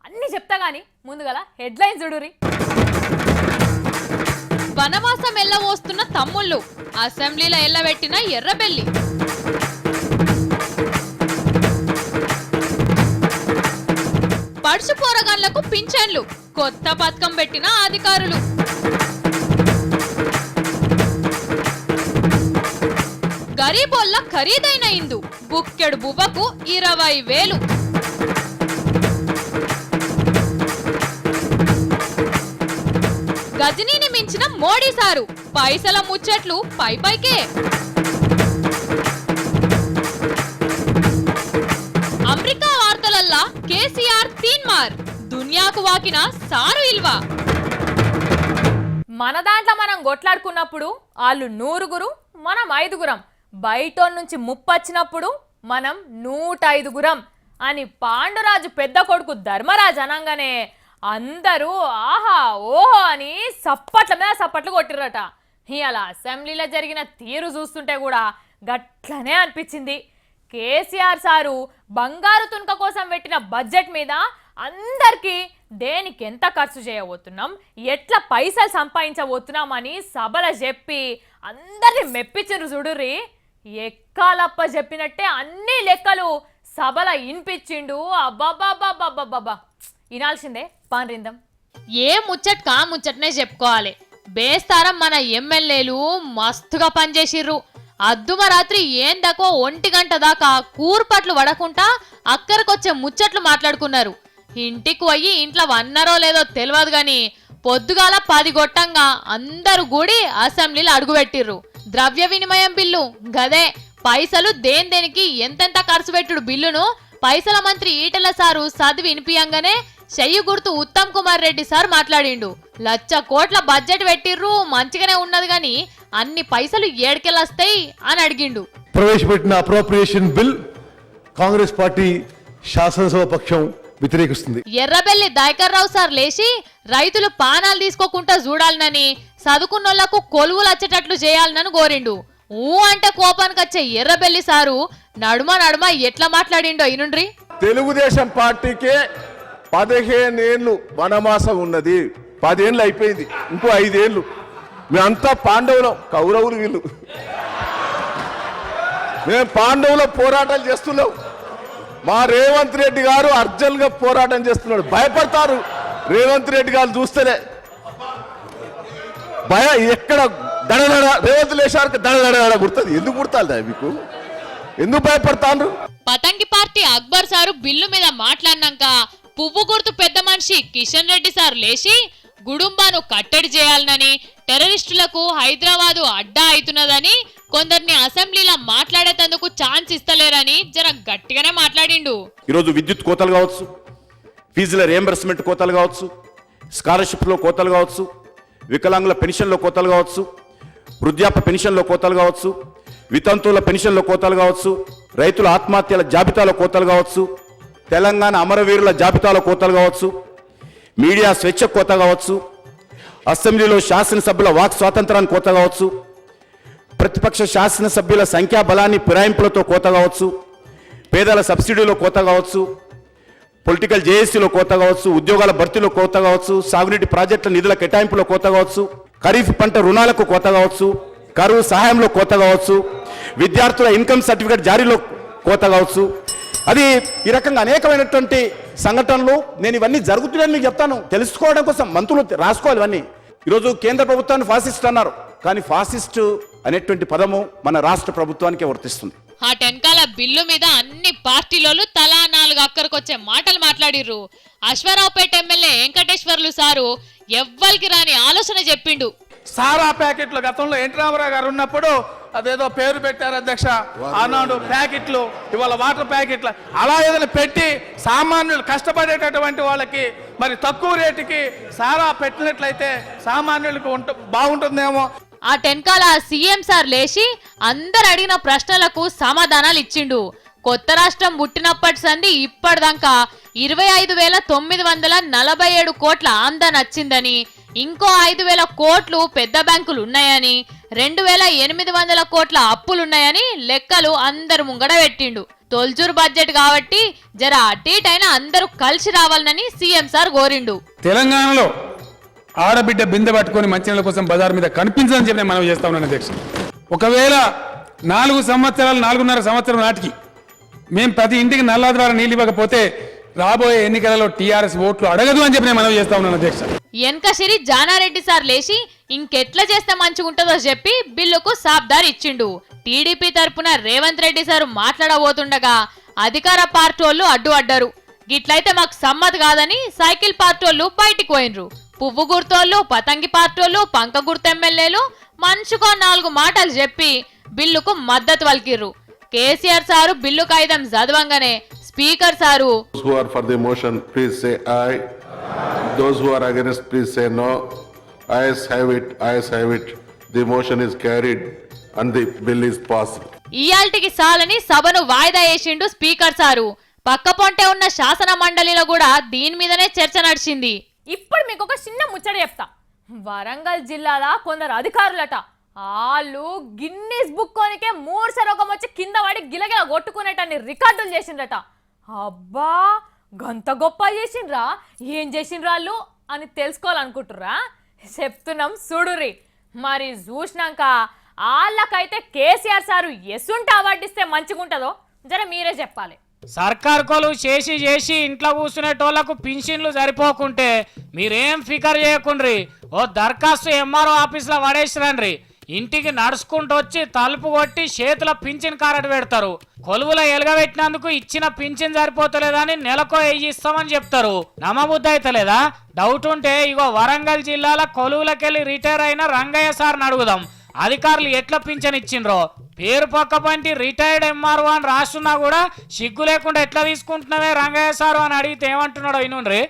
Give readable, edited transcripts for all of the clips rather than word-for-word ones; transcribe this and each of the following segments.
అన్ని చెప్తా గానీ ముందుగల హెడ్లైన్స్ చూడురి. వనవాసం ఎల్లవోస్తున్న తమ్ముళ్ళు, అసెంబ్లీలో ఎల్లబెట్టిన ఎర్రబెల్లి. పడుచు పోరగాళ్లకు పింఛన్లు, కొత్త పథకం పెట్టిన అధికారులు. గరీబోళ్ళ ఖరీదైన ఇందు, బుక్కెడు బువ్వకు 20,000. గజనీని మించిన మోడీ సారు, పైసల ముచ్చట్లు పైకే. అమెరికా వార్తలల్లా కేసీఆర్ తీన్మార్, దునియాకు వాకిన సారు ఇల్వా. మన దాంట్లో మనం కొట్లాడుకున్నప్పుడు వాళ్ళు 100 మనం 5 బయట నుంచి ముప్పొచ్చినప్పుడు మనం 105 అని పాండురాజు పెద్ద కొడుకు ధర్మరాజు అనంగానే అందరూ ఆహా ఓహో అని సప్పట్ల మీద సప్పట్లు కొట్టిరట. ఇవాళ అసెంబ్లీలో జరిగిన తీరు చూస్తుంటే కూడా గట్లనే అనిపించింది. కేసీఆర్ సారు బంగారు తునక కోసం పెట్టిన బడ్జెట్ మీద అందరికీ దేనికి ఎంత ఖర్చు చేయబోతున్నాం, ఎట్లా పైసలు సంపాదించబోతున్నాం అని సభలో చెప్పి అందరినీ మెప్పించరు చూడుర్రి. ఎక్కాలప్ప చెప్పినట్టే అన్ని లెక్కలు సభలో ఇన్పించిండు. అబ్బాబ్బాబ్బాబ్బాబ్బా వినాల్సిందే పాన్రిందం. ఏ ముచ్చట్ కా ముచ్చట్నే చెప్పుకోవాలి. బేస్తారం మన ఎమ్మెల్యేలు మస్తుగా పనిచేసిర్రు. అద్దుమరాత్రి ఏందకో 1 గంట దాకా కూర్పట్లు పడకుండా అక్కడికొచ్చే ముచ్చట్లు మాట్లాడుకున్నారు. ఇంటికి పోయి ఇంట్లో వన్నారో లేదో తెలియదు గాని పొద్దుగాల 10 గొట్టంగా అందరూ కూడి అసెంబ్లీలో అడుగుపెట్టిర్రు. ద్రవ్య వినిమయం బిల్లు గదే, పైసలు దేనికి ఎంతెంత ఖర్చు పెట్టుడు బిల్లును పైసల మంత్రి ఈటెల సారు చదివి వినిపియంగానే చెయ్యి గుర్తు ఉత్తమ్ కుమార్ రెడ్డి సార్ మాట్లాడిండు. 1,00,000 కోట్ల బడ్జెట్ పెట్టిర్రు, మంచిగానే ఉన్నది గాని అన్ని పైసలు ఏడికెళ్ళొస్తాయి అని అడిగిండు. ప్రవేశపెట్టిన అప్రోప్రియేషన్ బిల్ కాంగ్రెస్ పార్టీ శాసనసభ పక్షం వ్యతిరేకిస్తుంది. ఎర్రబెల్లి దయకర్ రావు సార్ లేచి రైతులు పానాలు తీసుకోకుండా చూడాలనని, చదువుకున్నోళ్లకు కొలువులు వచ్చేటట్లు చేయాలనని కోరిండు. అంటే కోపానికి వచ్చే ఎర్రబెల్లి సారు నడుమ ఎట్లా మాట్లాడిండో ఇనుండ్రి. తెలుగుదేశం పార్టీకే 15 ఏళ్ళు వనవాసం ఉన్నది, 10 ఏళ్ళు అయిపోయింది, ఇంకో 5 ఏళ్ళు మేమంతా పాండవులం, కౌరవులు వీళ్ళు. మేము పాండవుల పోరాటాలు చేస్తున్నాం. మా రేవంత్ రెడ్డి గారు అర్జున్గా పోరాటం చేస్తున్నాడు. భయపడతారు రేవంత్ రెడ్డి గారు చూస్తేనే. ఎక్కడ దడదడ రేవంత్ లేశారు దడదడ గుర్తుంది. ఎందుకు గుర్తాలి మీకు? ఎందుకు భయపడతాను? పతంగి పార్టీ అక్బర్ సారు బిల్లు మీద మాట్లాడినాక పువ్వు గుర్తు పెద్ద మనిషి కిషన్ రెడ్డి సార్ లేచి గుడుంబాను కట్టడి చేయాలనని, టెర్రరిస్టులకు హైదరాబాదు అడ్డా అవుతున్నదని, కొందరిని అసెంబ్లీలో మాట్లాడేందుకు ఛాన్స్ ఇస్తలేరని జర గట్టిగానే మాట్లాడిండు. ఈరోజు విద్యుత్ కోతలు కావచ్చు, ఫీజుల రియంబర్స్మెంట్ కోతలు కావచ్చు, స్కాలర్షిప్లో కోతలు కావచ్చు, వికలాంగుల పెన్షన్లో కోతలు కావచ్చు, వృద్ధాప్య పెన్షన్లో కోతలు కావచ్చు, వితంతువుల పెన్షన్లో కోతలు కావచ్చు, రైతుల ఆత్మహత్యల జాబితాలో కోతలు కావచ్చు, తెలంగాణ అమరవీరుల జాబితాలో కోతలు కావచ్చు, మీడియా స్వేచ్ఛ కోత కావచ్చు, అసెంబ్లీలో శాసనసభ్యుల వాక్ స్వాతంత్రాన్ని కోత కావచ్చు, ప్రతిపక్ష శాసనసభ్యుల సంఖ్యాబలాన్ని ఫిరాయింపులతో కోత కావచ్చు, పేదల సబ్సిడీలో కోత కావచ్చు, పొలిటికల్ జేఏసీలో కోత కావచ్చు, ఉద్యోగాల భర్తీలో కోత కావచ్చు, సాగునీటి ప్రాజెక్టుల నిధుల కేటాయింపులో కోత కావచ్చు, ఖరీఫ్ పంట రుణాలకు కోత కావచ్చు, కరువు సహాయంలో కోత కావచ్చు, విద్యార్థుల ఇన్కమ్ సర్టిఫికేట్ జారీలో కోత కావచ్చు. అది ఈ రకంగా అనేకమైనటువంటి సంఘటనలు. నేను ఇవన్నీ జరుగుతున్నాయని మీకు చెప్తాను, తెలుసుకోవడం కోసం మంత్రులు రాసుకోవాలి ఇవన్నీ. ఈరోజు కేంద్ర ప్రభుత్వాన్ని ఫాసిస్ట్ అన్నారు, కానీ ఫాసిస్ట్ అనేటువంటి పదము మన రాష్ట్ర ప్రభుత్వానికే వర్తిస్తుంది. ఆ టెన్కాల బిల్లు మీద అన్ని పార్టీలోలు తలా 4 అక్కడికొచ్చే మాటలు మాట్లాడిర్రు. అశ్వారావుపేట ఎమ్మెల్యే వెంకటేశ్వర్లు సారు ఎవ్వరికి రాని ఆలోచన చెప్పిండు. సారా ప్యాకెట్లు గతంలో ఎన్టీ రామారావు గారు ఉన్నప్పుడు అదేదో పేరు పెట్టారు అధ్యక్ష, ఆనాడు ప్యాకెట్లు, ఇవాళ వాటర్ ప్యాకెట్లు, అలా ఏదైనా పెట్టి సామాన్యులు కష్టపడేటటువంటి వాళ్ళకి మరి తక్కువ రేటుకి సారా పెట్టినట్లయితే సామాన్యులకు బాగుంటుందేమో. ఆ టెన్కాల సీఎం సార్ లేచి అందరు అడిగిన ప్రశ్నలకు సమాధానాలు ఇచ్చిండు. కొత్త రాష్ట్రం పుట్టినప్పటి సంది ఇప్పటిదాకా 25,947 కోట్ల ఆమ్దాన్ వచ్చిందని, ఇంకో 5,000 కోట్లు పెద్ద బ్యాంకులు ఉన్నాయని, 2,800 కోట్ల అప్పులున్నాయని లెక్కలు అందరు ముంగడ పెట్టిండు. తొల్జూరు బడ్జెట్ కాబట్టి జర అటు ఇటైనా అందరూ కలిసి రావాలని సీఎం సార్ కోరిండు. తెలంగాణలో ఆడబిడ్డ బిందె పట్టుకొని మంచినీళ్ళ కోసం బజార్ మీద కనిపించదని చెప్పి మనం చేస్తా ఉన్నాను అధ్యక్ష. ఒకవేళ 4.5 సంవత్సరం నాటికి మేము ప్రతి ఇంటికి నల్లా ద్వారా నీళ్ళు ఇవ్వకపోతే రాబోయే ఎన్నికలలో టీఆర్ఎస్ ఓట్లు అడగదు అని చెప్పి నేను మనం చేస్తా ఉన్నాను అధ్యక్ష. వెనకసిరి జానారెడ్డి సార్ లేచి ఇంకెట్లా చేస్తే మంచిగుంటుందో చెప్పి బిల్లుకు సాబ్దార్ ఇచ్చిండు. టీడీపీ తరపున రేవంత్ రెడ్డి సార్ మాట్లాడబోతుండగా అధికార పార్టీలు అడ్డు అడ్డారు. గిట్లయితే మాకు సమ్మతి కాదని సైకిల్ పార్టీలు బయటికి పోయినరు. పువ్వు గుర్తోళ్ళు, పతంగి పార్టీలు, పంక గుర్తు ఎమ్మెల్యేలు మనిషికో 4 మాటలు చెప్పి బిల్లుకు మద్దతు పలికిర్రు. కేసీఆర్ సారు బిల్లు కాగితం చదవంగానే speaker sir Those who are for the motion, please say aye. Those who are against, please say no. Ayes have it, ayes have it. The motion is carried and the bill is passed. ఇయాల్టికి సాలని సభను వాయిదా వేసిండు speaker sir. పక్క పొంటే ఉన్న శాసన మండలిలో కూడా దీని మీదనే చర్చ నడిచింది. ఇప్పుడు మీకు ఒక చిన్న ముచ్చట చెప్తా. వరంగల్ జిల్లాలో కొందరు అధికారులట వాళ్ళు గిన్నీస్ బుక్ కోనికే 3 రోగం వచ్చి కింద పడి గిలగిల కొట్టుకునేటన్ని రికార్డులు చేసిండ్రట. అబ్బా గంత గొప్ప చేసిండ్రా, ఏం చేసిండ్రు వాళ్ళు అని తెలుసుకోవాలనుకుంటుర్రా? చెప్తున్నాం చూడుర్రి. మరి చూసినాక వాళ్ళకైతే కేసీఆర్ సారు ఎసుంటే అవార్డిస్తే మంచిగుంటుందో జర మీరే చెప్పాలి. సర్కార్ కొలు చేసి ఇంట్లో కూర్చునేటోళ్లకు పింఛన్లు సరిపోకుంటే మీరేం ఫికర్ చేయకుండ్రి. ఓ దరఖాస్తు ఎంఆర్ఓ ఆఫీస్లో పడేసిరండ్రి. ఇంటికి నడుచుకుంటూ వచ్చి తలుపు కొట్టి చేతుల పింఛన్ కారట పెడతారు. కొలువులో ఎలగబెట్టినందుకు ఇచ్చిన పింఛన్ సరిపోతలేదని నెలకో 1000 ఇస్తామని చెప్తారు. నమ్మబుద్ధి అయితలేదా? డౌట్ ఉంటే ఇగో వరంగల్ జిల్లాలో కొలువులకెళ్ళి రిటైర్ అయిన రంగయ్య సార్ని అడుగుదాం. అధికారులు ఎట్లా పింఛన్ ఇచ్చిండ్రో. పేరు పక్క పంటి రిటైర్డ్ ఎంఆర్ఓ అని రాస్తున్నా కూడా సిగ్గు లేకుండా ఎట్లా తీసుకుంటున్నావే రంగయ్య సారు అని అడిగితే ఏమంటున్నాడో వినుండ్రి.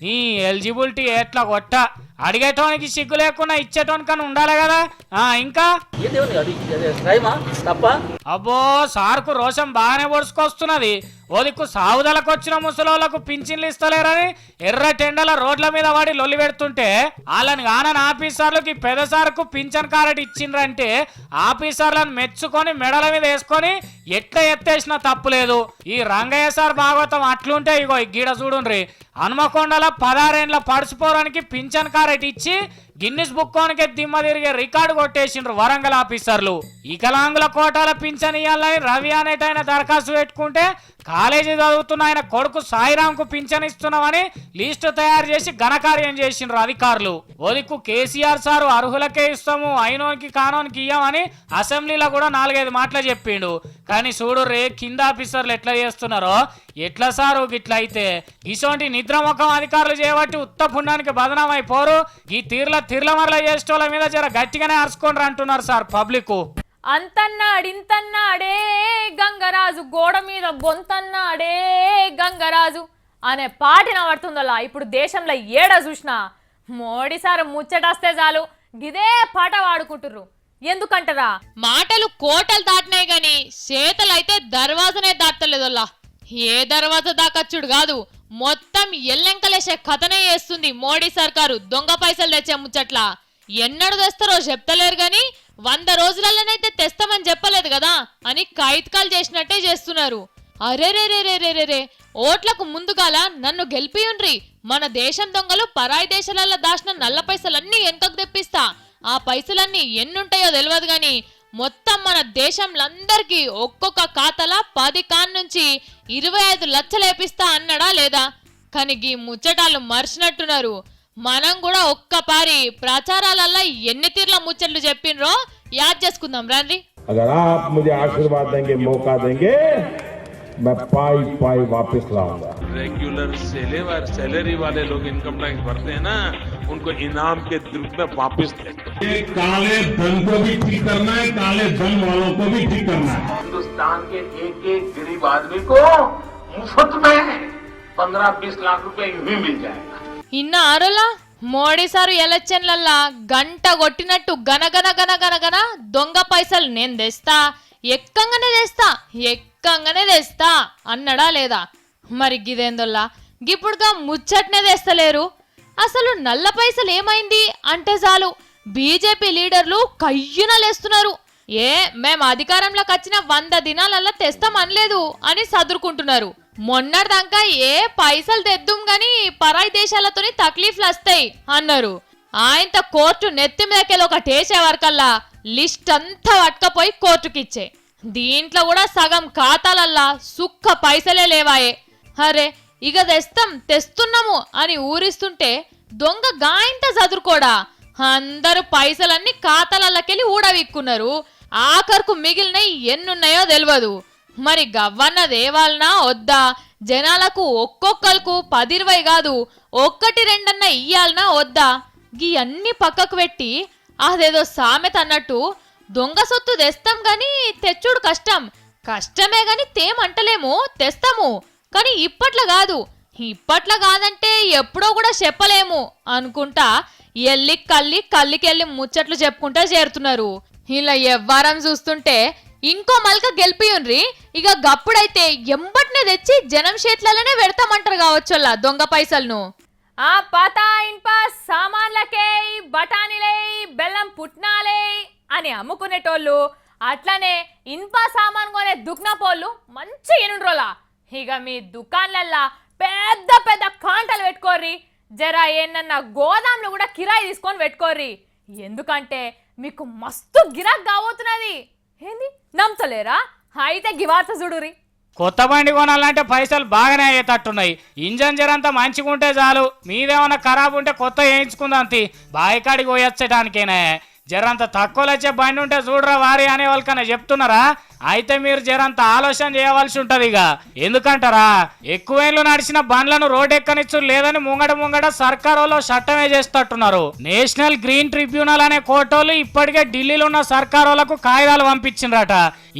నీ ఎలిజిబిలిటీ ఎట్లా కొట్ట అడిగేటోనికి సిగ్గు లేకుండా ఇచ్చేటోనికన్నా ఉండాలి కదా. ఇంకా అబ్బో సార్కు రోషం బాగానే పొడుచుకొస్తున్నది. ఓ దిక్కు సావుదలకు వచ్చిన ముసలోళ్లకు పింఛన్లు ఇస్తలేరని ఎర్ర టెండల రోడ్ల మీద వాడి లొల్లి పెడుతుంటే వాళ్ళని కానని ఆఫీసర్లకి పెద్ద సార్కు పింఛన్ కారెట్ ఇచ్చిండ్రంటే ఆఫీసర్లను మెచ్చుకొని మెడల మీద వేసుకొని ఎట్లా ఎత్తేసినా తప్పులేదు. ఈ రంగయ్య సార్ భాగవతం అట్లుంటే ఇగో గీడ చూడుండ్రి. హనుమకొండలో 16 ఏండ్ల పడుచుపోరానికి పింఛన్ కారెట్ ఇచ్చి గిన్నిస్ బుక్ కోనికే దిమ్మ తిరిగే రికార్డు కొట్టేసిండ్రు వరంగల్ ఆఫీసర్లు. వికలాంగుల కోటాల పింఛన్ ఇవ్వాలని రవి అనేటైన దరఖాస్తు పెట్టుకుంటే కాలేజీ చదువుతున్న ఆయన కొడుకు సాయిరాంకు పింఛన్ ఇస్తున్నామని లిస్టు తయారు చేసి ఘనకార్యం చేసిండ్రు అధికారులు. ఓదిక్కు కేసీఆర్ సారు అర్హులకే ఇస్తాము, అయినోనికి కానోనికి ఇయ్యమని అసెంబ్లీలో కూడా 4-5 మాటలు చెప్పిండు. కానీ చూడు రే కింద ఆఫీసర్లు ఎట్లా చేస్తున్నారో. ఎట్లా సారు గిట్లా అయితే ఇసోంటి నిద్రముఖం అధికారులు చేయబట్టి ఉత్త పుణ్యానికి బదనామైపోరు. ఈ తిర్లమరల చేసేటోళ్ళ మీద జర గట్టిగానే అరుచుకోండి అంటున్నారు సార్ పబ్లిక్. అంతన్నాడే గంగరాజు గోడ మీద గొంతన్నాడే గంగరాజు అనే పాట పడుతుందలా. ఇప్పుడు దేశంలో ఏడ చూసినా మోడీ సార్ ముచ్చటస్తే చాలు గిదే పాట వాడుకుంటుర్రు. ఎందుకంటారా? మాటలు కోటలు దాటినాయి గాని చేతలైతే దర్వాజనే దాటలేదల్లా. ఏ దర్వాజా దాకచ్చుడు కాదు, మొత్తం ఎల్లెంకలేసే కథనే చేస్తుంది మోడీ సర్కారు. దొంగ పైసలు తెచ్చే ముచ్చట్లా ఎన్నడు తెస్తారో చెప్తలేరు గాని 100 రోజులలోనైతే తెస్తామని చెప్పలేదు కదా అని కైత్కాలు చేసినట్టే చేస్తున్నారు. అరేరేరేరేరేరే ఓట్లకు ముందుగాల నన్ను గెలిపియుండ్రి, మన దేశం దొంగలు పరాయి దేశాలలో దాచిన నల్ల పైసలన్నీ వెనకకు తెప్పిస్తా, ఆ పైసలన్నీ ఎన్నుంటాయో తెలియదు గాని మొత్తం మన దేశంలందరికీ ఒక్కొక్క ఖాతాల 10 కాన్ నుంచి 25 లక్షలు వేపిస్తా అన్నాడా లేదా? కానీ ఈ ముచ్చటాలు మర్చినట్టున్నారు. మనం కూడా ఒక్కపారి ప్రచారాలల్లా ఎన్ని తీర్ల ముచ్చట్లు చెప్పినరో యాద్ చేసుకుందాం రండి. अगर आप मुझे आशीर्वाद देंगे, मौका देंगे, मैं पाई पाई वापस लाऊंगा. रेगुलर सैलरी वाले लोग इनकम टैक्स भरते हैं ना, उनको इनाम के रूप में वापस देंगे. ये काले धन को भी ठीक करना है, काले धन वालों को भी ठीक करना है. हिंदुस्तान के एक गरीब आदमी को मुफ्त में 15-20 लाख रुपए यूं ही मिल जाएगा. ఇన్న ఆరోలా మోడీ సారు ఎలక్షన్లల్లా గంట కొట్టినట్టు గనగన గనగనగన దొంగ పైసలు నేను తెస్తా, ఎక్కంగానే తెస్తా అన్నడా లేదా? మరి గిదేందోల్లా గిప్పుడుగా ముచ్చట్నే తెస్తలేరు. అసలు నల్ల పైసలు ఏమైంది అంటే చాలు బీజేపీ లీడర్లు కయ్యున లేస్తున్నారు. మేం అధికారంలోకి వచ్చిన 100 దినాలల్లా తెస్తామనలేదు అని సదురుకుంటున్నారు. మొన్నటిదాకా పైసలు తెద్దుం గాని పరాయి దేశాలతోని తక్లీఫ్లు వస్తాయి అన్నారు. ఆయనతో కోర్టు నెత్తి మీదకెళ్ళి ఒక టేసే వరకల్లా లిస్ట్ అంతా పట్టుకపోయి కోర్టుకిచ్చే. దీంట్లో కూడా సగం ఖాతాలల్లా సుక్క పైసలే లేవాయే. అరే ఇక తెస్తున్నాము అని ఊరిస్తుంటే దొంగ గాయంత చదురుకోడా అందరూ పైసలన్నీ ఖాతాలకెళ్ళి ఊడవిక్కున్నారు. ఆఖరుకు మిగిలినవి ఎన్నున్నాయో తెలియదు. మరి గవ్వన్న దేవాలనా వద్దా? జనాలకు ఒక్కొక్కలకు 10-20 కాదు 1-2 ఇయ్యాలనా వద్దా? గీ అన్ని పక్కకు పెట్టి అదేదో సామెత అన్నట్టు దొంగ సొత్తు తెస్తాం గాని తెచ్చుడు కష్టమే గాని తేమంటలేము, తెస్తాము. కానీ ఇప్పట్లో కాదంటే ఎప్పుడో కూడా చెప్పలేము అనుకుంటా కల్లికెళ్ళి ముచ్చట్లు చెప్పుకుంటా చేరుతున్నారు. ఇలా ఎవ్వారం చూస్తుంటే ఇంకో మల్క గెలిపియుండ్రి. ఇక గప్పుడైతే ఎంబట్నే తెచ్చి జనం చేట్లలోనే పెడతామంటారు కావచ్చు దొంగ పైసలను. ఆ పాత ఇన్ప సామాన్లకే బఠానీలే బెల్లం పుట్నాలే అని అమ్ముకునేటోళ్ళు అట్లనే ఇన్ప సామాన్ కొనే దుక్నపోళ్ళు మంచి ఎనుండ్రోలా. ఇక మీ దుకాన్లల్లా పెద్ద పెద్ద కాంటలు పెట్టుకోర్రి. జరా ఏనన్నా గోదాంలు కూడా కిరాయి తీసుకొని పెట్టుకోర్రి. ఎందుకంటే మీకు మస్తు గిరాక్ కావోతున్నది. ఏంది నమ్మలేరా? అయితే గివార్త చూడురి. కొత్త బండి కొనాలంటే పైసలు బాగానే అయ్యేటట్టున్నాయి. ఇంజన్ జరంతా మంచిగా ఉంటే చాలు. మీదేమన్నా ఖరాబ్ ఉంటే కొత్త వేయించుకుందాం. బాయికాడికి పోయొచ్చటానికేనే. జరంత తక్కువలో వచ్చే బండి ఉంటే చూడరా వారి అనే వాళ్ళకన్నా చెప్తున్నారా? అయితే మీరు జరంత ఆలోచన చేయవలసి ఉంటది. ఇక ఎందుకంటారా, ఎక్కువేళ్ళు నడిచిన బండ్లను రోడ్ ఎక్కనిచ్చు లేదని ముంగడ సర్కారోళ్ళు చట్టమే చేస్తట్టున్నారు. నేషనల్ గ్రీన్ ట్రిబ్యునల్ అనే కోర్టోళ్ళు ఇప్పటికే ఢిల్లీలో ఉన్న సర్కారోళ్లకు కాగితాలు పంపించిండ్రట.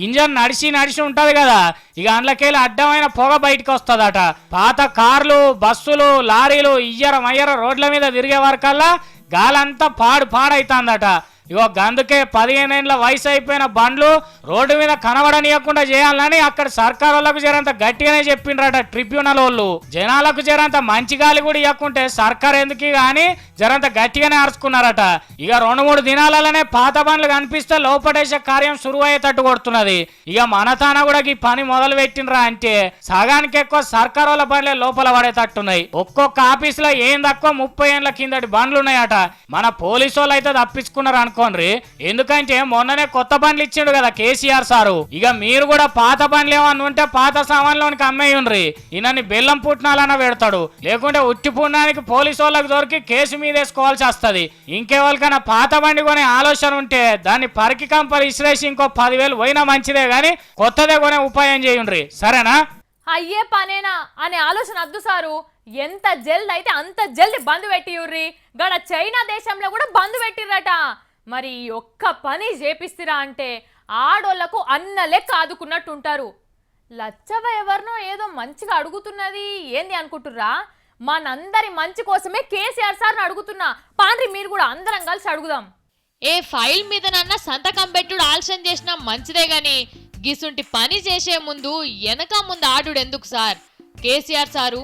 ఇంజన్ నడిచి ఉంటది కదా, ఇక అందులోకెళ్ళి అడ్డమైన పొగ బయటకు వస్తుందట. పాత కార్లు, బస్సులు, లారీలు ఇయ్యర రోడ్ల మీద తిరిగే వరకల్లా గాలంతా పాడైతుందట. ఇగో గందుకే 15 ఏళ్ల వయసు అయిపోయిన బండ్లు రోడ్డు మీద కనబడనీయకుండా చేయాలని అక్కడ సర్కారు వాళ్ళకు జరంత గట్టిగానే చెప్పిండ్రట ట్రిబ్యునల్ వాళ్ళు. జనాలకు జరంత మంచి గాలి కూడా ఇవ్వకుంటే సర్కార్ ఎందుకు కానీ జరంత గట్టిగానే అరుచుకున్నారట. ఇక 2-3 దినాలనే పాత బండ్లు కనిపిస్తే లోపడేసే కార్యం సురువు అయ్యేటట్టు కొడుతున్నది. ఇక మన తాన కూడా ఈ పని మొదలు పెట్టినరా అంటే సగానికి ఎక్కువ సర్కారు వాళ్ళ బండ్లే లోపల పడేటట్టున్నాయి. ఒక్కొక్క ఆఫీస్ లో ఏం తక్కువ 30 ఏళ్ల కిందటి బండ్లు ఉన్నాయట. మన పోలీసు వాళ్ళు అయితే తప్పించుకున్నారు అనుకోండి. ఎందుకంటే మొన్ననే కొత్త బండ్లు ఇచ్చిండు కదా కేసీఆర్ సారు. ఇక మీరు కూడా పాత బండ్లు ఏమన్నా ఉంటే పాత సామాన్లోనికి అమ్మేయుండ్రి. ఈయనని బెల్లం పుట్నాలన్నా పెడతాడు. లేకుంటే ఉట్టి పుణ్యానికి పోలీసు వాళ్ళకి దొరికి కేసు మీద వేసుకోవాల్సి వస్తుంది. ఇంకెవరికైనా పాత బండి కొనే ఆలోచన ఉంటే దాన్ని పరికి కంపలు ఇసిరేసి ఇంకో 10,000 పోయినా మంచిదే గాని కొత్తదే కొనే ఉపాయం చేయుండ్రి. సరేనా? అయ్యే పనేనా అనే ఆలోచన వద్దు సారు. ఎంత జల్ది అయితే అంత జల్ది బంద్ పెట్టియుర్రి. గడ చైనా దేశంలో కూడా బంద్ పెట్టిర్రట. మరి ఒక్క పని చేపిస్తురా అంటే ఆడోళ్లకు అన్న లెక్క ఆదుకున్నట్టు ఉంటారు. లచ్చవ ఎవరినో ఏదో మంచిగా అడుగుతున్నది ఏంది అనుకుంటుర్రా? మనందరి మంచి కోసమే కేసీఆర్ సార్ని అడుగుతున్నా. పాండ్రి మీరు కూడా అందరం కలిసి అడుగుదాం. ఫైల్ మీదనన్నా సంతకం పెట్టుడు ఆలస్యం చేసినా మంచిదే గాని గిసుంటి పని చేసే ముందు వెనక ముందు ఆడుడు ఎందుకు సార్? కేసీఆర్ సారు,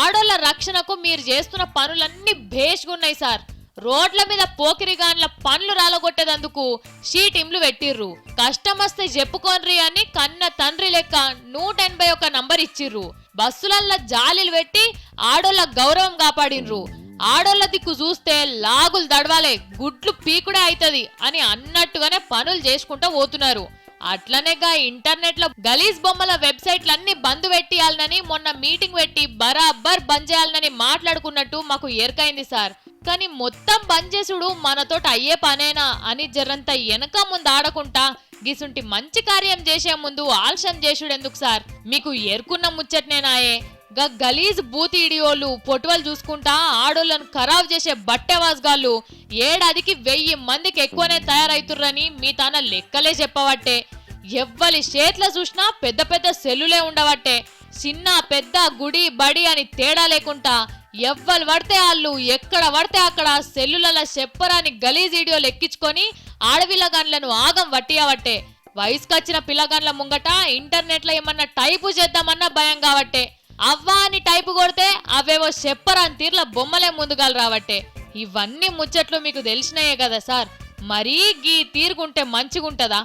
ఆడోళ్ల రక్షణకు మీరు చేస్తున్న పనులన్నీ భేష్గున్నాయి సార్. రోడ్ల మీద పోకిరిగాన్ల పండ్లు రాలగొట్టేదందుకు షీటింలు పెట్టిర్రు. కష్టం వస్తే చెప్పుకోన్రి అని కన్న తండ్రి లెక్క 181 నంబర్ ఇచ్చిర్రు. బస్సులల్లో జాలీలు పెట్టి ఆడోళ్ల గౌరవం కాపాడిన్రు. ఆడోళ్ల దిక్కు చూస్తే లాగులు దడవాలే, గుడ్లు పీకుడే అవుతుంది అని అన్నట్టుగానే పనులు చేసుకుంటూ పోతున్నారు. అట్లనేగా ఇంటర్నెట్ లో గలీజ్ బొమ్మల వెబ్సైట్లన్నీ బంద్ పెట్టియాలనని మొన్న మీటింగ్ పెట్టి బరాబర్ బంద్ చేయాలనని మాట్లాడుకున్నట్టు మాకు ఎరకైంది సార్. కానీ మొత్తం బంద్ చేసుడు మనతోటి అయ్యే పనేనా అని జరంతా వెనక ముందు ఆడకుండా గిసుంటి మంచి కార్యం చేసే ముందు ఆలస్యం చేసుడు ఎందుకు సార్? మీకు ఎరుకున్న ముచ్చట్నేనాయే. గలీజ్ బూతి ఇడియోళ్ళు పొటువలు చూసుకుంటా ఆడోళ్లను ఖరాబ్ చేసే బట్టెవాజ్గాళ్ళు ఏడాదికి 1000 మందికి ఎక్కువనే తయారైతుర్రని మీ తాన లెక్కలే చెప్పవట్టే. ఎవ్వలి చేట్ల చూసినా పెద్ద పెద్ద సెల్లులే ఉండవట్టే. చిన్న పెద్ద గుడి బడి అని తేడా లేకుండా ఎవ్వరు పడితే వాళ్ళు ఎక్కడ పడితే అక్కడ సెల్లుల చెప్పరాని గలీజ్ వీడియోలు ఎక్కించుకొని ఆడపిల్లగాన్లను ఆగం వట్టియవట్టే. వయసుకొచ్చిన పిల్లగాన్ల ముంగట ఇంటర్నెట్ లో ఏమన్నా టైపు చేద్దామన్నా భయం కావట్టే. అవ్వా అని టైపు కొడితే అవేవో చెప్పరాని తీర్ల బొమ్మలే ముందుగాలు రావట్టే. ఇవన్నీ ముచ్చట్లు మీకు తెలిసినాయే కదా సార్. మరీ గీ తీరుగుంటే మంచిగుంటదా?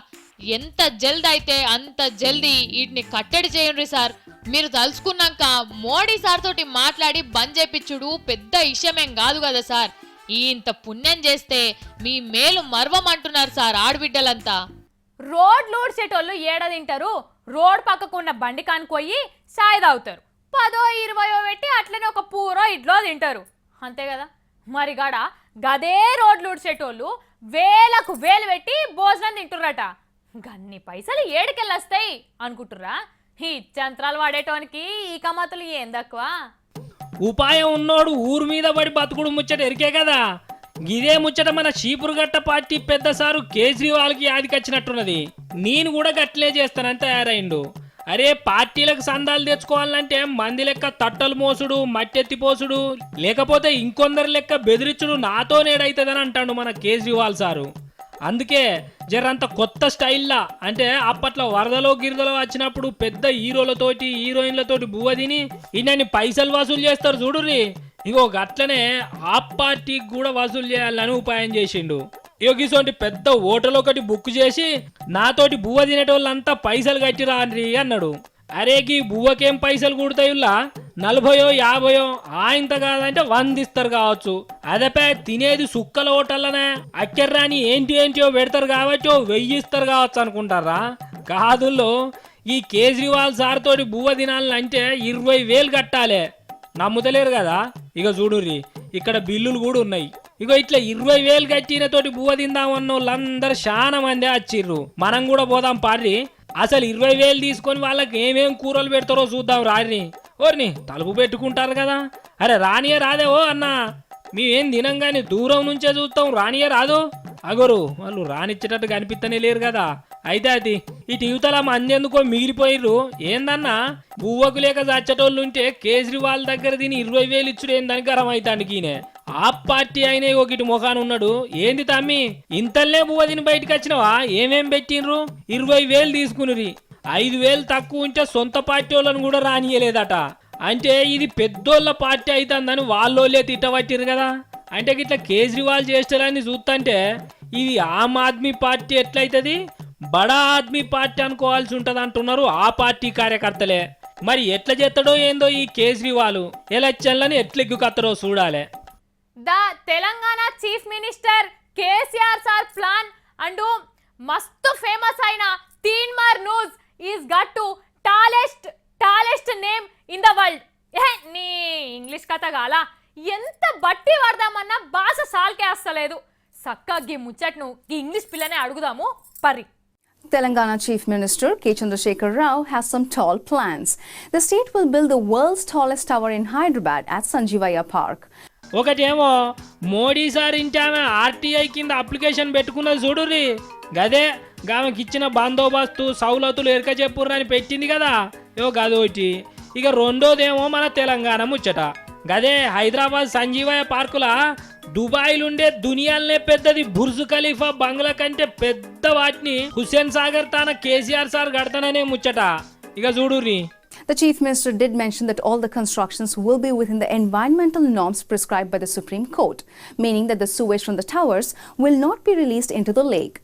ఎంత జల్ది అయితే అంత జల్దీ వీటిని కట్టడి చేయండి సార్. మీరు తలుచుకున్నాక మోడీ సార్ తోటి మాట్లాడి బంద్ చేపించుడు పెద్ద విషయమేం కాదు కదా సార్. ఇంత పుణ్యం చేస్తే మీ మేలు మర్వమంటున్నారు సార్ ఆడబిడ్డలంతా. రోడ్లు ఊడ్చేటోళ్ళు ఏడ తింటారు? రోడ్ పక్కకు ఉన్న బండి కానుకోయి సాయి తాగుతారు, 10-20 పెట్టి అట్లనే ఒక పూరో ఇడ్లో తింటారు, అంతే కదా. మరి గాడ గదే రోడ్లు ఊడ్చేటోళ్ళు వేలకు వేలు పెట్టి భోజనం తింటుర్రట. గన్ని పైసలు ఏడికెళ్ళొస్తాయి అనుకుంటుర్రా? ఈ చంత్రాలు వాడేటోనికి ఈ కమతులు ఏం తక్కువ? ఉపాయం ఉన్నోడు ఊరు మీద పడి బతుకుడు ముచ్చట ఎరికే కదా. ఇదే ముచ్చట మన చీపురుగట్ట పార్టీ పెద్ద సారు కేజ్రీవాల్కి యాదికొచ్చినట్టున్నది. నేను కూడా గట్లే చేస్తానని తయారైండు. అరే పార్టీలకు సందాలు తెచ్చుకోవాలంటే మంది లెక్క తట్టలు మోసుడు, మట్టెత్తి పోసుడు, లేకపోతే ఇంకొందరి లెక్క బెదిరించుడు నాతో నేడైతుందని అంటాడు మన కేజ్రీవాల్ సారు. అందుకే జరంత కొత్త స్టైల్లా, అంటే అప్పట్లో వరదలో గిరదలో వచ్చినప్పుడు పెద్ద హీరోలతోటి హీరోయిన్లతోటి బువ్వ తిని ఇన్ని పైసలు వసూలు చేస్తారు చూడుర్రి. ఇగో గట్లనే ఆ పార్టీకి కూడా వసూలు చేయాలని ఉపాయం చేసిండు. ఇగోగిసోంటి పెద్ద హోటల్ ఒకటి బుక్ చేసి నాతోటి బువ్వ తినేటోళ్ళంతా పైసలు కట్టి రాండ్రి అన్నాడు. అరే గీ బువ్వకేం పైసలు కుడతాయిల్లా, 40-50 ఆయంత కాదంటే 100 ఇస్తారు కావచ్చు. అదేపే తినేది సుక్కల హోటల్లనే అక్కర్రాని ఏంటియో పెడతారు కాబట్టి 1000 ఇస్తారు కావచ్చు అనుకుంటారా? కాదుల్లో ఈ కేజ్రీవాల్ సార్ తోటి బువ్వ తినాలంటే 20,000 కట్టాలి. నమ్ముతలేరు కదా? ఇక చూడుర్రి ఇక్కడ బిల్లులు కూడా ఉన్నాయి. ఇగో ఇట్లా 20,000 కట్టిన తోటి బువ్వ తిందామన్న వాళ్ళందరూ చాలా మంది వచ్చిర్రు. మనం కూడా పోదాం పార్రి. అసలు 20,000 తీసుకొని వాళ్ళకి ఏమేం కూరలు పెడతారో చూద్దాం రాని. ఓర్ని తలుపు పెట్టుకుంటారు కదా. అరే రానియే రాదే ఓ అన్న, మేమేం తినంగానే దూరం నుంచే చూస్తాం, రానియే రాదు. అగోరు వాళ్ళు రానిచ్చేటట్టు కనిపిస్తనే లేరు కదా. అయితే అది ఇటు యువతల మందెందుకో మిగిలిపోయిర్రు. ఏందన్నా బువ్వకు లేక చచ్చేటోళ్ళుంటే కేజ్రీవాల్ దగ్గర దీని 20,000 ఇచ్చుడు ఏందని గరం అవుతానికి. ఆ పార్టీ అయినా ఒకటి ముఖాన ఉన్నాడు. ఏంది తమ్మి ఇంతల్నే బువ్వ తిని బయటకు వచ్చినవా? ఏమేం పెట్టిండ్రు? 20,000 తీసుకుని 5,000 తక్కువ ఉంటే సొంత పార్టీ వాళ్ళని కూడా రానియలేదట. అంటే ఇది పెద్దోళ్ళ పార్టీ అవుతుందని వాళ్ళోళ్ళే తిట్టబట్టిరు కదా. అంటే ఇట్లా కేజ్రీవాల్ చేస్తారని చూస్తుంటే ఇది ఆమ్ ఆద్మీ పార్టీ ఎట్లయితుంది, బడా ఆద్మీ పార్టీ అనుకోవాల్సి ఉంటది అంటున్నారు ఆ పార్టీ కార్యకర్తలే. మరి ఎట్లా చేస్తాడో ఏందో ఈ కేజ్రీవాల్ ఎలక్షన్లని ఎట్లెగ్గుకత్తడో చూడాలి. The Telangana chief minister KCR sir plan and మస్తు ఫేమస్ అయిన Teenmaar news is got to tallest name in the world. నీ ఇంగ్లీష్ కథ గాల ఎంత బట్టి వాడదామన్నా భాష సాల్కే వస్తలేదు. సక్కగా ముచ్చట్ను ఈ ఇంగ్లీష్ పిల్లనే అడుగుదాము పర్రి. Telangana Chief Minister K. Chandrasekhar Rao has some tall plans. The state will build the world's tallest tower in Hyderabad at Sanjeevaya Park. ఒకటేమో మోడీ సార్ ఇంటి ఆమె ఆర్టీఐ కింద అప్లికేషన్ పెట్టుకున్నది చూడుర్రి. గదే ఆమెకి ఇచ్చిన బందోబస్తు సౌలతులు ఎరక చెప్పుర్రని పెట్టింది కదా. గదోటి. ఇక రెండోదేమో మన తెలంగాణ ముచ్చట. గదే హైదరాబాద్ సంజీవయ్య పార్కులా దుబాయ్లుండే దునియాలనే పెద్దది బుర్జ్ ఖలీఫా బంగ్లా కంటే పెద్ద వాటిని హుస్సేన్ సాగర్ తాన కేసీఆర్ సార్ కడతాననే ముచ్చట. ఇక చూడుర్రి. The Chief Minister did mention that all the constructions will be within the environmental norms prescribed by the Supreme Court, meaning that the sewage from the towers will not be released into the lake.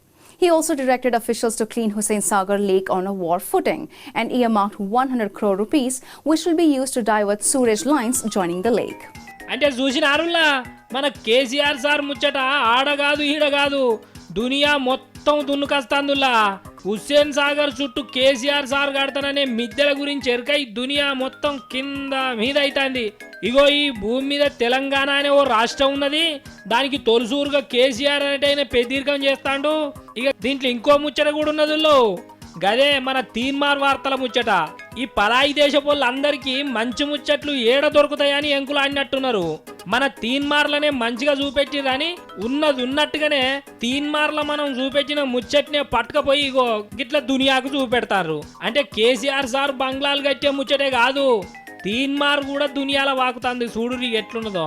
He also directed officials to clean Hussain Sagar Lake on a war footing and earmarked 100 crore rupees, which will be used to divert sewage lines joining the lake. అంటే చూసినారులా మన KCR sir ముచ్చట ఆడగాదు ఈడగాదు దునియా మొత్తం దున్నుకస్తాందుల్లా. హుస్సేన్ సాగర్ చుట్టూ KCR sir కడతాననే మిద్దెల గురించి ఎరకై దునియా మొత్తం కింద మీద అవుతుంది. ఇగో ఈ భూమి మీద తెలంగాణ అనే ఓ రాష్ట్రం ఉన్నది, దానికి తొలుసూరుగా కేసీఆర్ అనేటైనా పెద్దీర్ఘం చేస్తాడు. ఇక దీంట్లో ఇంకో ముచ్చట కూడా ఉన్నదిలో, గదే మన తీన్మార్ వార్తల ముచ్చట. ఈ పరాయి దేశపోళ్ళందరికీ మంచి ముచ్చట్లు ఏడ దొరుకుతాయని ఎంకులు ఆడినట్టున్నారు. మన తీన్మార్లనే మంచిగా చూపెట్టిరని ఉన్నది ఉన్నట్టుగానే తీన్మార్ల మనం చూపెట్టిన ముచ్చట్నే పట్టుకపోయి ఇగో గిట్ల దునియాకు చూపెడతారు. అంటే కేసీఆర్ సార్ బంగ్లాలు కట్టే ముచ్చటే కాదు, తీన్మార్ కూడా దునియాల వాకుతుంది. చూడు ఎట్లున్నదో.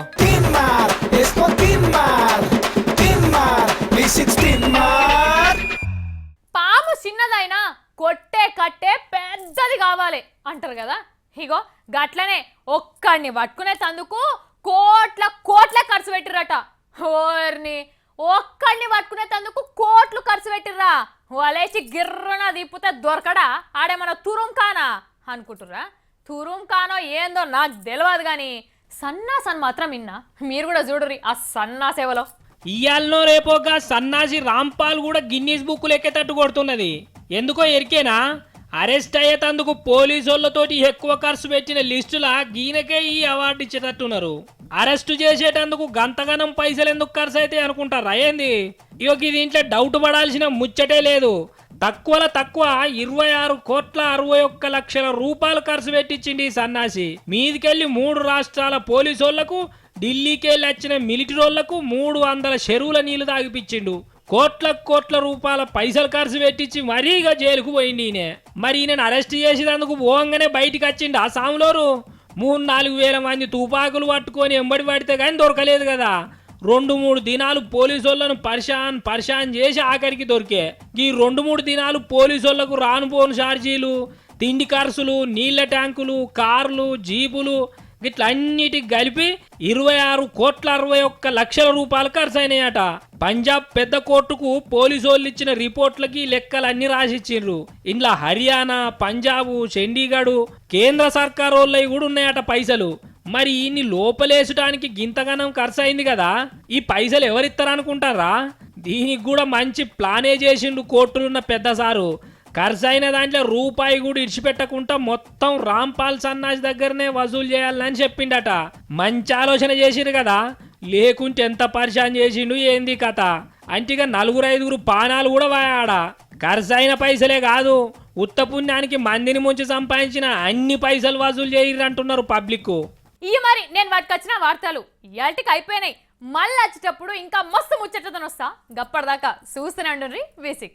పాము చిన్నదైనా కొట్టే కట్టే పెద్దది కావాలి అంటారు కదా. ఇగో గట్లనే ఒక్కడిని పట్టుకునే తందుకు కోట్ల ఖర్చు పెట్టిరట. ఓర్ని ఒక్కడిని పట్టుకునే తందుకు కోట్లు ఖర్చు పెట్టిర్రా వలేచి గిర్రన దిప్పుతే దొరకడా ఆడేమన్నా తురుం కానా అనుకుంటుర్రా? తురుం కానో ఏందో నాకు తెలియదు కానీ సన్నాసన్ మాత్రం విన్నా. మీరు కూడా చూడుర్రి ఆ సన్నా సేవలో. ఇయాలనో రేపోగా సన్నాసి రాంపాల్ కూడా గిన్నీస్ బుక్కులు ఎక్కేటట్టు కొడుతున్నది. ఎందుకో ఎరికేనా? అరెస్ట్ అయ్యేటందుకు పోలీసోళ్లతోటి ఎక్కువ ఖర్చు పెట్టిన లిస్టులా గీనకే ఈ అవార్డు ఇచ్చేటట్టున్నారు. అరెస్టు చేసేటందుకు గంతగనం పైసలు ఎందుకు ఖర్చు అయితే అనుకుంటారా ఏంది? ఇక దీంట్లో డౌట్ పడాల్సిన ముచ్చటే లేదు. తక్కువలో తక్కువ 26,61,00,000 రూపాయలు ఖర్చు పెట్టించింది ఈ సన్నాసి. మీదికెళ్ళి 3 రాష్ట్రాల పోలీసోళ్లకు, ఢిల్లీకి వెళ్ళి వచ్చిన మిలిటరీ వాళ్లకు 300 చెరువుల నీళ్లు తాగిపించిండు. కోట్ల రూపాయల పైసలు ఖర్చు పెట్టించి మరీగా జైలుకు పోయింది ఈయన. మరి ఈయనను అరెస్ట్ చేసేందుకు పోగానే బయటికి వచ్చిండు ఆ సాములోరు. 3-4 వేల మంది తుపాకులు పట్టుకొని ఎంబడి పడితే కానీ దొరకలేదు కదా. 2-3 దినాలు పోలీసోళ్లను పరిశాన్ చేసి ఆఖరికి దొరికే. ఈ 2-3 దినాలు పోలీసోళ్లకు రానుపోను ఛార్జీలు, తిండి ఖర్చులు, నీళ్ల ట్యాంకులు, కార్లు, జీపులు ఇట్లా అన్నిటికి కలిపి 26,61,00,000 రూపాయలు ఖర్చు అయినాయట. పంజాబ్ పెద్ద కోర్టుకు పోలీసోళ్ళు ఇచ్చిన రిపోర్ట్లకి లెక్కలన్నీ రాసిచ్చిండ్రు. ఇంట్లో హర్యానా, పంజాబ్, చండీగఢ్ కేంద్ర సర్కార్ వాళ్ళవి కూడా ఉన్నాయట పైసలు. మరి ఇన్ని లోపలేసడానికి గింతగానం ఖర్చు అయింది కదా, ఈ పైసలు ఎవరిస్తారనుకుంటారా? దీనికి కూడా మంచి ప్లానే చేసిండు కోర్టులున్న పెద్ద సారు. ఖర్చు అయిన దాంట్లో రూపాయి కూడా ఇడిచిపెట్టకుండా మొత్తం రాంపాల్ సన్నాసి దగ్గరనే వసూలు చేయాలని చెప్పిండట. మంచి ఆలోచన చేసిండు కదా, లేకుంటే ఎంత పరిశాన్ చేసిండు ఏంది కథ. అంటిగా 4-5 పానాలు కూడా వాడా. ఖర్చు అయిన పైసలే కాదు, ఉత్త పుణ్యానికి మందిని ముంచి సంపాదించిన అన్ని పైసలు వసూలు చేయరంటున్నారు పబ్లిక్. ఈ మరి నేను వాటికొచ్చిన వార్తలు ఇయాల్టికి అయిపోయినాయి. మళ్ళీ వచ్చేటప్పుడు ఇంకా మస్తు ముచ్చటతో వస్తా. గప్పటిదాకా చూస్తూనే ఉండండి V6.